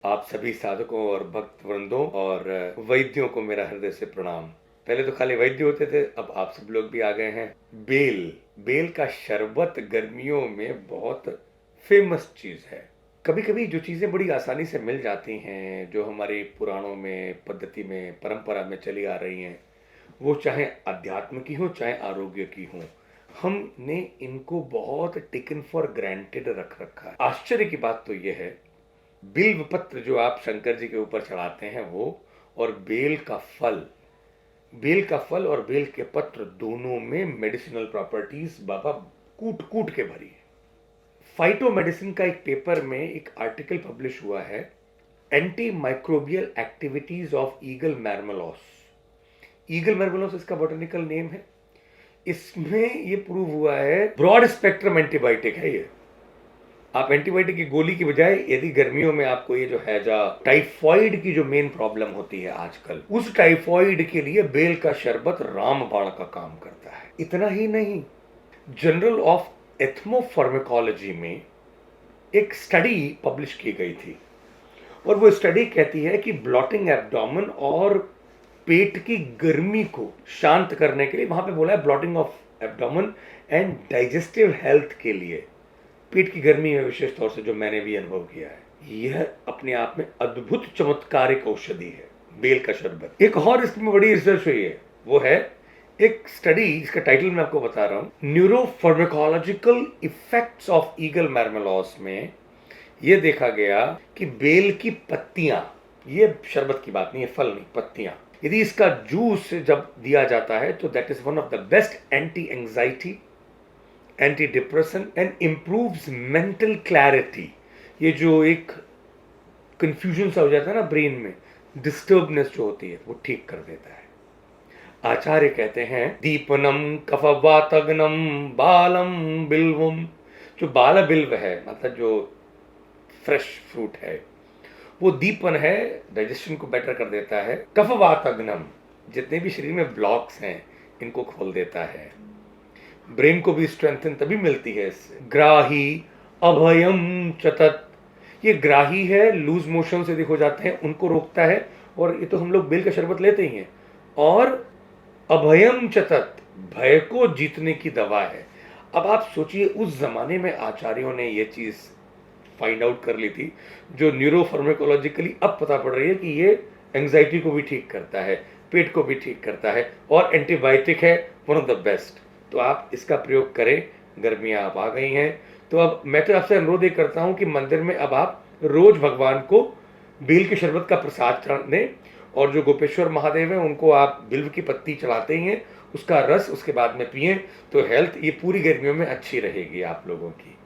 आप सभी साधकों और भक्त वृंदों और वैद्यों को मेरा हृदय से प्रणाम। पहले तो खाली वैद्य होते थे, अब आप सब लोग भी आ गए हैं। बेल बेल का शरबत गर्मियों में बहुत फेमस चीज है। कभी कभी जो चीजें बड़ी आसानी से मिल जाती हैं, जो हमारे पुराणों में, पद्धति में, परंपरा में चली आ रही हैं, वो चाहे अध्यात्म की हो चाहे आरोग्य की हो, हमने इनको बहुत टेकन फॉर ग्रांटेड रख रखा है। आश्चर्य की बात तो यह है, बिल्व पत्र जो आप शंकर जी के ऊपर चढ़ाते हैं वो, और बेल का फल और बेल के पत्र दोनों में मेडिसिनल प्रॉपर्टीज बाबा कूट कूट के भरी है। फाइटो मेडिसिन का एक पेपर में एक आर्टिकल पब्लिश हुआ है, antimicrobial activities of Aegle marmelos. Aegle marmelos इसका बॉटनिकल नेम है। इसमें ये प्रूव हुआ है ब्रॉड स्पेक्ट्रम एंटीबायोटिक है ये। आप एंटीबायोटिक की गोली की बजाय यदि गर्मियों में आपको ये जो हैजा, टाइफॉइड की जो मेन प्रॉब्लम होती है आजकल, उस टाइफॉइड के लिए बेल का शरबत रामबाण का काम करता है। इतना ही नहीं, जर्नल ऑफ एथमोफार्मेकोलॉजी में एक स्टडी पब्लिश की गई थी, और वो स्टडी कहती है कि ब्लॉटिंग एब्डोमेन और पेट की गर्मी को शांत करने के लिए, वहां पे बोला है blotting of abdomen and digestive health के लिए, पेट की गर्मी में विशेष तौर से जो मैंने भी अनुभव किया है, यह अपने आप में अद्भुत चमत्कारिक औषधि है बेल का शरबत। एक और इसमें बड़ी रिसर्च हुई है, वो है एक स्टडी, इसका टाइटल मैं आपको बता रहा हूं, न्यूरोफार्माकोलॉजिकल इफेक्ट्स ऑफ ईगल मैर्मेलोस में यह देखा गया कि बेल की पत्तियां, ये शरबत की बात नहीं है, फल नहीं, पत्तियां, यदि इसका जूस जब दिया जाता है तो that is one of the best anti anxiety, anti depression and improves mental clarity. ये जो एक कंफ्यूजन सा हो जाता है ना ब्रेन में, डिस्टर्बनेस जो होती है, वो ठीक कर देता है। आचार्य कहते हैं, दीपनम कफवातग्नम बालम बिल्वम। जो बाल बिल्व है, मतलब जो फ्रेश फ्रूट है, वो दीपन है, डाइजेशन को बेटर कर देता है। कफवातग्नम, जितने भी शरीर में ब्लॉक्स हैं इनको खोल देता है। ब्रेन को भी स्ट्रेंथन तभी मिलती है इससे। ग्राही अभयम चतत, ये ग्राही है, लूज मोशन से हो जाते हैं उनको रोकता है, और ये तो हम लोग बेल का शरबत लेते ही हैं। और अभयम चतत, भय को जीतने की दवा है। अब आप सोचिए, उस जमाने में आचार्यों ने ये चीज फाइंड आउट कर ली थी, जो न्यूरोफार्माकोलॉजिकली अब पता पड़ रही है कि ये एंजाइटी को भी ठीक करता है, पेट को भी ठीक करता है, और एंटीबायोटिक है, वन ऑफ द बेस्ट। तो आप इसका प्रयोग करें। गर्मियां अब आ गई हैं, तो अब मैं तो आपसे अनुरोध ये करता हूं कि मंदिर में अब आप रोज भगवान को बेल के शरबत का प्रसाद चढ़ा दें, और जो गोपेश्वर महादेव हैं उनको आप बिल्व की पत्ती चढ़ाते ही हैं, उसका रस उसके बाद में पिएं, तो हेल्थ ये पूरी गर्मियों में अच्छी रहेगी आप लोगों की।